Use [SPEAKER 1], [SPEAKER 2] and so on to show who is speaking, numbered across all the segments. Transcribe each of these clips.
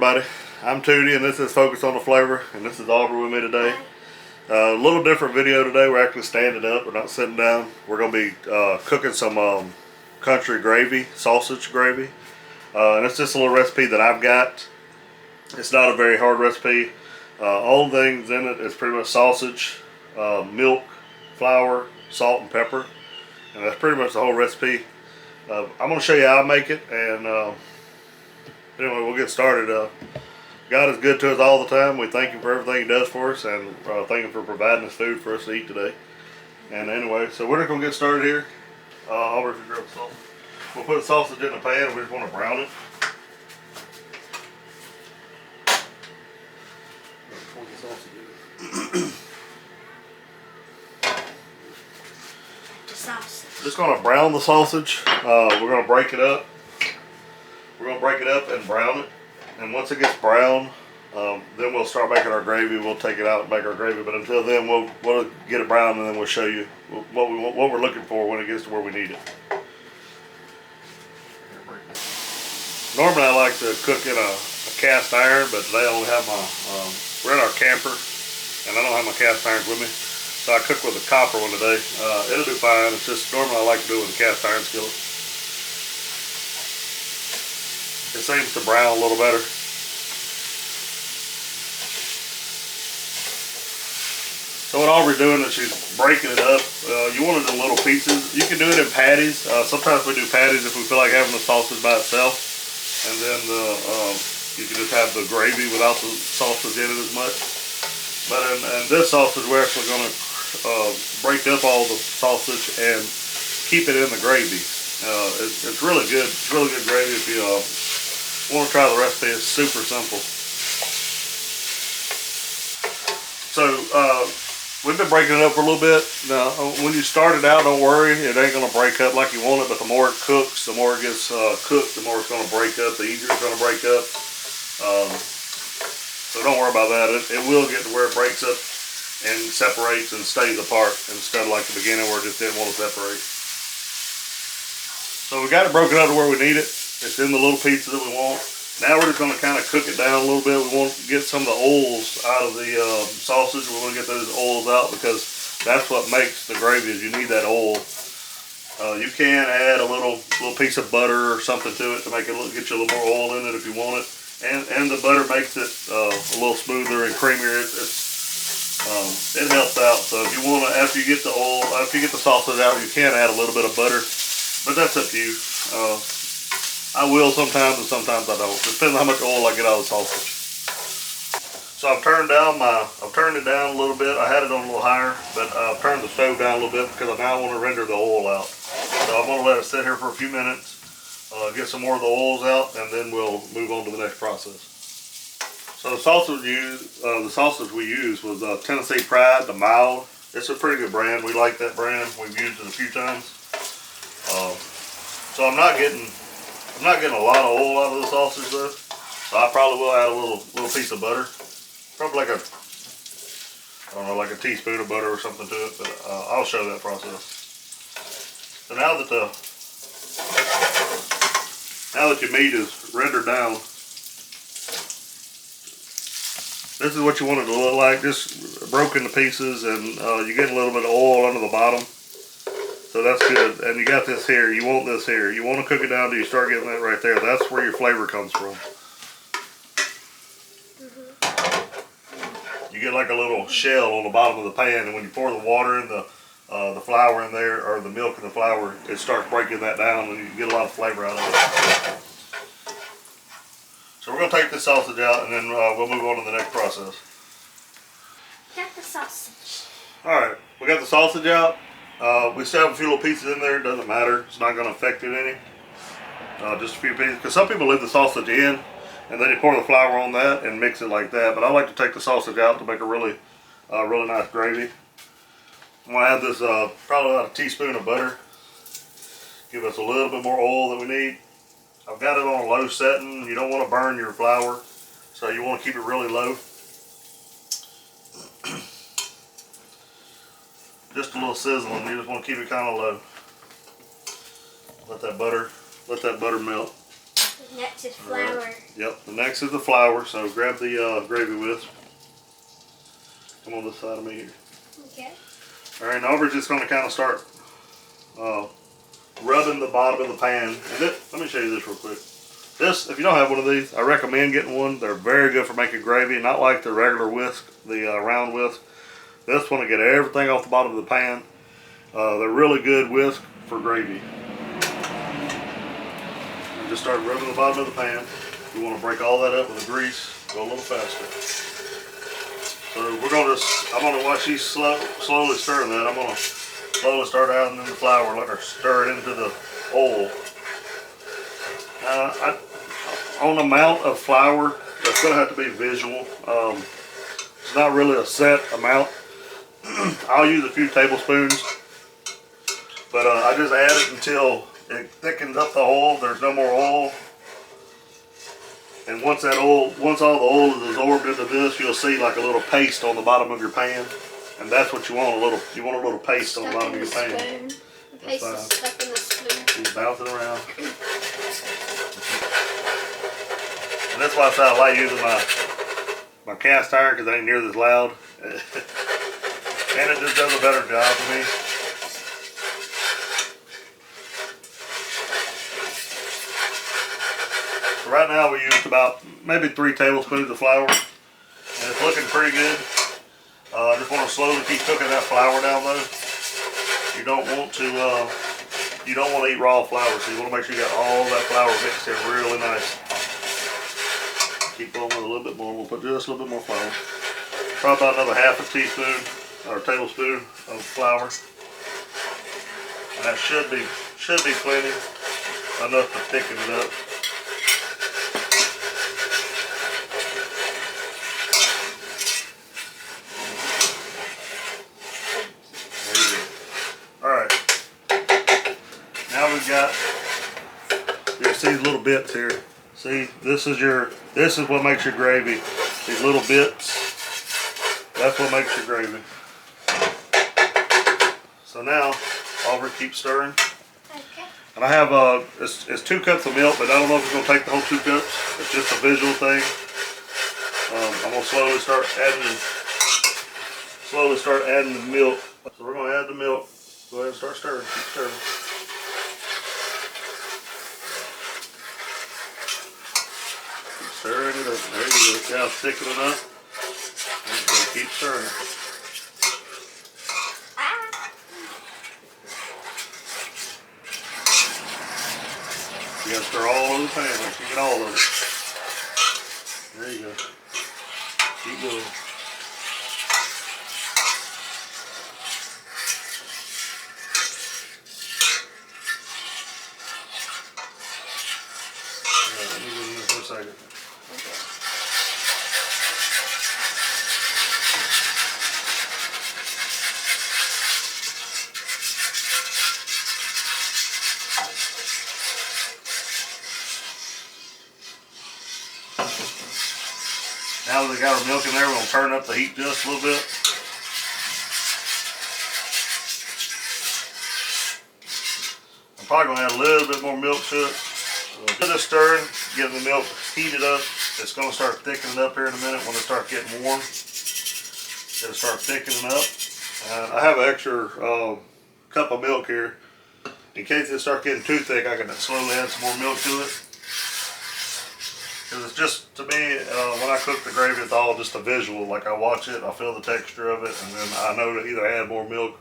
[SPEAKER 1] everybody. I'm Tootie and this is Focus on the Flavor, and this is Aubrey with me today. A little different video today. We're actually standing up. We're not sitting down. We're going to be cooking some country gravy, sausage gravy. And it's just a little recipe that I've got. It's not a very hard recipe. All the things in it is pretty much sausage, milk, flour, salt, and pepper. And that's pretty much the whole recipe. I'm going to show you how I make it, and anyway, we'll get started. God is good to us all the time. We thank Him for everything He does for us, and thank Him for providing us food for us to eat today. And anyway, so we're just going to get started here. I'll grab the sausage. We'll put the sausage in the pan. We just want to brown it. Just going to brown the sausage. We're going to break it up. We're going to break it up and brown it. And once it gets brown, then we'll start making our gravy. We'll take it out and make our gravy. But until then, we'll get it brown, and then we'll show you what we're looking for when it gets to where we need it. Normally, I like to cook in a cast iron, but today I only have my. We're in our camper, and I don't have my cast irons with me. So I cook with a copper one today. It'll do fine. It's just normally I like to do it with a cast iron skillet. It seems to brown a little better. So what Aubrey's doing is she's breaking it up. You want it in little pieces. You can do it in patties. Sometimes we do patties if we feel like having the sausage by itself. And then you can just have the gravy without the sausage in it as much. But in this sausage, we're actually going to break up all the sausage and keep it in the gravy. It's really good. It's really good gravy if you want to try the recipe. It's super simple. So we've been breaking it up for a little bit. Now, when you start it out, don't worry. It ain't going to break up like you want it, but the more it cooks, the more it gets cooked, the more it's going to break up, the easier it's going to break up. So don't worry about that. It will get to where it breaks up and separates and stays apart instead of like the beginning where it just didn't want to separate. So we got it broken up to where we need it. It's in the little pieces that we want. Now we're just going to kind of cook it down a little bit. We want to get some of the oils out of the sausage. We want to get those oils out because that's what makes the gravy. Is you need that oil. You can add a little piece of butter or something to it to make it get you a little more oil in it if you want it. And the butter makes it a little smoother and creamier. It helps out. So if you want to, after you get the oil, after you get the sausage out, you can add a little bit of butter, but that's up to you. I will sometimes, and sometimes I don't. It depends on how much oil I get out of the sausage. So I've turned it down a little bit. I had it on a little higher, but I've turned the stove down a little bit because I now want to render the oil out. So I'm going to let it sit here for a few minutes, get some more of the oils out, and then we'll move on to the next process. So the sausage we used was Tennessee Pride, the mild. It's a pretty good brand. We like that brand. We've used it a few times. So I'm not getting a lot of oil out of the sausage though. So I probably will add a little piece of butter. Probably like like a teaspoon of butter or something to it, but I'll show that process. So now that your meat is rendered down, this is what you want it to look like, just broken to pieces, and you're getting a little bit of oil under the bottom. So that's good. And you got this here. You want this here. You want to cook it down till you start getting that right there. That's where your flavor comes from. You get like a little shell on the bottom of the pan, and when you pour the water and the flour in there, or the milk and the flour, it starts breaking that down, and you get a lot of flavor out of it. So we're going to take this sausage out, and then we'll move on to the next process.
[SPEAKER 2] Got the sausage.
[SPEAKER 1] Alright, we got the sausage out. We still have a few little pieces in there. It doesn't matter. It's not going to affect it any. Just a few pieces. Because some people leave the sausage in, and then you pour the flour on that and mix it like that. But I like to take the sausage out to make a really nice gravy. I'm going to add this probably about a teaspoon of butter. Give us a little bit more oil than we need. I've got it on a low setting. You don't want to burn your flour, so you want to keep it really low. Just a little sizzling. You just want to keep it kind of low. Let that butter melt.
[SPEAKER 2] Next is flour.
[SPEAKER 1] Right. Yep, the next is the flour, so grab the gravy whisk. Come on this side of me here.
[SPEAKER 2] Okay.
[SPEAKER 1] Alright, now we're just going to kind of start rubbing the bottom of the pan. And let me show you this real quick. This, if you don't have one of these, I recommend getting one. They're very good for making gravy, not like the regular whisk, the round whisk. This one will get everything off the bottom of the pan. They're really good whisk for gravy. And just start rubbing the bottom of the pan. You want to break all that up with the grease, go a little faster. So I'm gonna watch she's slowly stirring that. I'm gonna slowly start adding in the flour, let her stir it into the oil. On amount of flour, that's gonna have to be visual. It's not really a set amount. I'll use a few tablespoons, but I just add it until it thickens up the oil. There's no more oil. And once all the oil is absorbed into this, you'll see like a little paste on the bottom of your pan. And that's what you want, you want a little paste on the bottom of your pan.
[SPEAKER 2] The paste is stuck in the spoon.
[SPEAKER 1] Keep bouncing around. And that's why I like using my cast iron, because it ain't near as loud. And it just does a better job for me. Right now we used about maybe 3 tablespoons of flour, and it's looking pretty good. I just want to slowly keep cooking that flour down though. You don't want to eat raw flour, so you want to make sure you got all that flour mixed in really nice. Keep going with a little bit more. We'll put just a little bit more flour. Probably about another half a teaspoon or tablespoon of flour. And that should be plenty, enough to thicken it up. You see these little bits here. See, this is what makes your gravy. These little bits, that's what makes your gravy. So now, Oliver, keep stirring.
[SPEAKER 2] Okay.
[SPEAKER 1] And I have it's 2 cups of milk, but I don't know if it's gonna take the whole 2 cups. It's just a visual thing. I'm gonna slowly start adding the milk. So we're gonna add the milk. Go ahead and start stirring. Keep stirring. Stirring it up. There you go. See how it's thickening up? Keep stirring it. You gotta stir all over the pan. Make sure you get all of it. There you go. Keep going. Let me do this for a second. Now that we got our milk in there, we're going to turn up the heat just a little bit. I'm probably going to add a little bit more milk to it. Just stirring, getting the milk heated up. It's going to start thickening up here in a minute. When it starts getting warm, it'll start thickening up. I have an extra cup of milk here. In case it starts getting too thick, I can slowly add some more milk to it. Because it's just, to me, when I cook the gravy, it's all just a visual. Like I watch it, I feel the texture of it, and then I know to either add more milk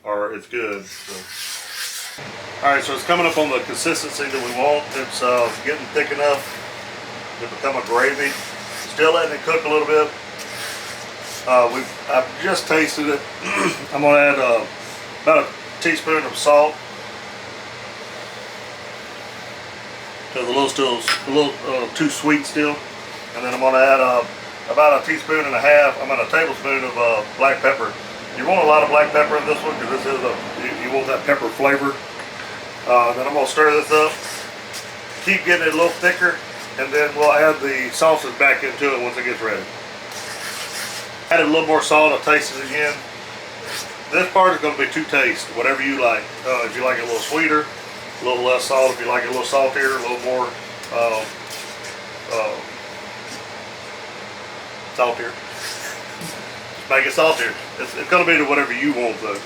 [SPEAKER 1] or it's good. So. Alright, so it's coming up on the consistency that we want. It's getting thick enough to become a gravy. Still letting it cook a little bit. I've just tasted it. I'm going to add about a teaspoon of salt. Because a little too sweet still. And then I'm going to add about a teaspoon and a half, a tablespoon of black pepper. You want a lot of black pepper in this one because this is you want that pepper flavor. Then I'm going to stir this up. Keep getting it a little thicker, and then we'll add the sausage back into it once it gets ready. Add a little more salt, I'll taste it again. This part is going to be to taste, whatever you like. If you like it a little sweeter, a little less salt. If you like it a little saltier, a little more uh, uh, saltier. Make it saltier. It's gonna be to whatever you want though.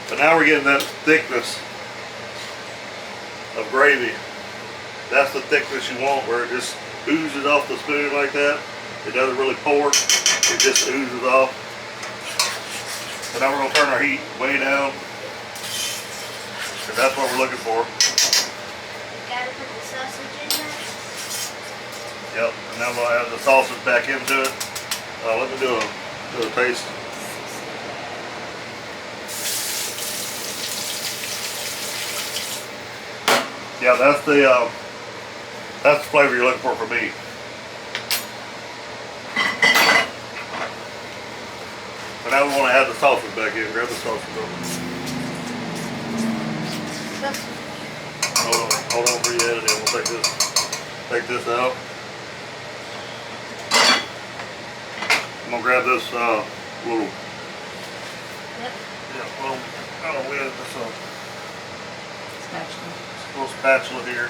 [SPEAKER 1] But now we're getting that thickness of gravy. That's the thickness you want, where it just oozes off the spoon like that. It doesn't really pour, it just oozes off. So now we're gonna turn our heat way down, because that's what we're looking for.
[SPEAKER 2] Gotta put the sausage in there.
[SPEAKER 1] Yep, and now we'll add the sausage back into it. Let me do a taste. Yeah, that's the flavor you're looking for me. But now we want to add the sausage back in. Grab the sausage over. Hold on for you add it in. We'll take this out. I'm gonna grab this little.
[SPEAKER 2] Yep.
[SPEAKER 1] Yeah, well, I don't know, we had this
[SPEAKER 3] Spatula.
[SPEAKER 1] little spatula here.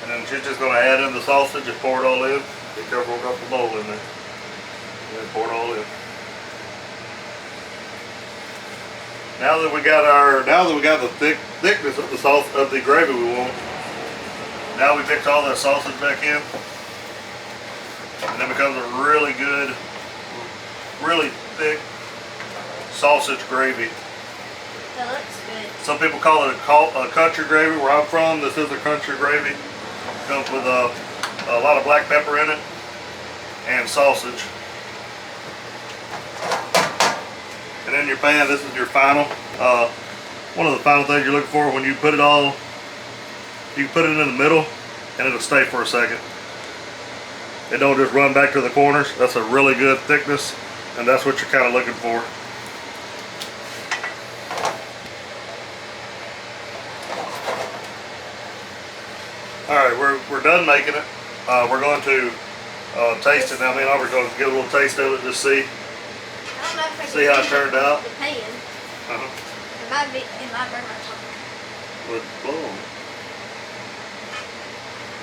[SPEAKER 1] And then she's just gonna add in the sausage and pour it all in. Be careful, we've got the bowl in there. And then pour it all in. Now that we got the thickness of the sauce of the gravy we want, now we mix all that sausage back in, and it becomes a really good, really thick sausage gravy.
[SPEAKER 2] That looks good.
[SPEAKER 1] Some people call it a country gravy. Where I'm from, this is a country gravy. It comes with a lot of black pepper in it and sausage. And in your pan, this is your final. One of the final things you're looking for when you put it all, you put it in the middle and it'll stay for a second. It don't just run back to the corners. That's a really good thickness, and that's what you're kind of looking for. Alright, we're done making it. We're going to taste it now. Me and Aubrey are going to give a little taste of it, just see.
[SPEAKER 2] I don't know if I can
[SPEAKER 1] See how it turned out?
[SPEAKER 2] The pan. It might burn my tongue.
[SPEAKER 1] With blow.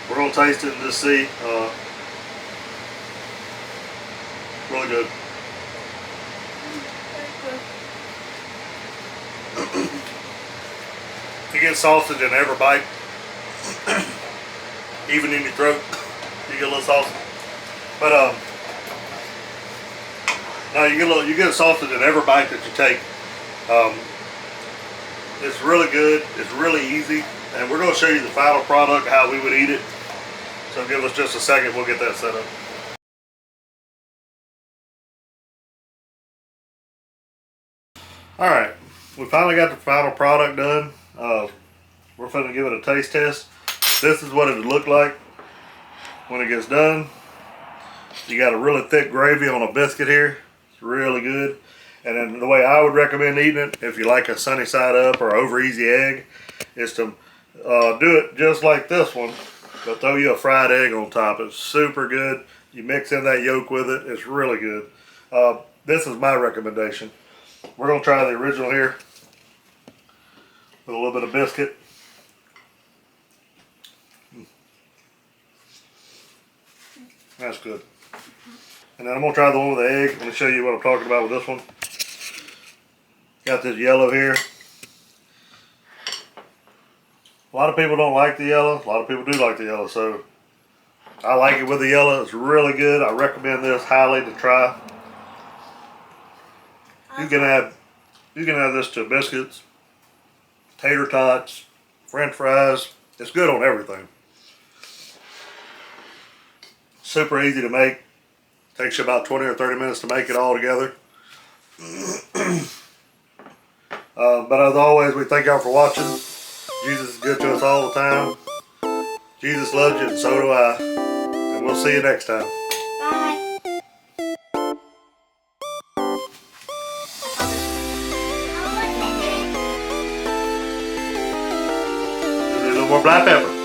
[SPEAKER 1] We're gonna taste it and just see. Really good. You get sausage in every bite, even in your throat. You get a little sausage, but no, you get a sausage in every bite that you take. It's really good. It's really easy, and we're going to show you the final product, how we would eat it. So give us just a second. We'll get that set up. All right, we finally got the final product done. We're going to give it a taste test. This is what it would look like when it gets done. You got a really thick gravy on a biscuit here. It's really good. And then the way I would recommend eating it, if you like a sunny side up or over easy egg, is to do it just like this one, but throw you a fried egg on top. It's super good. You mix in that yolk with it. It's really good. This is my recommendation. We're going to try the original here with a little bit of biscuit. That's good. And then I'm going to try the one with the egg. Let me show you what I'm talking about with this one. Got this yellow here. A lot of people don't like the yellow. A lot of people do like the yellow. So I like it with the yellow. It's really good. I recommend this highly to try. You can add this to biscuits, tater tots, French fries. It's good on everything. Super easy to make. Takes you about 20 or 30 minutes to make it all together. But as always, we thank y'all for watching. Jesus is good to us all the time. Jesus loves you, and so do I. And we'll see you next time.
[SPEAKER 2] Bye.
[SPEAKER 1] Do a little more black pepper.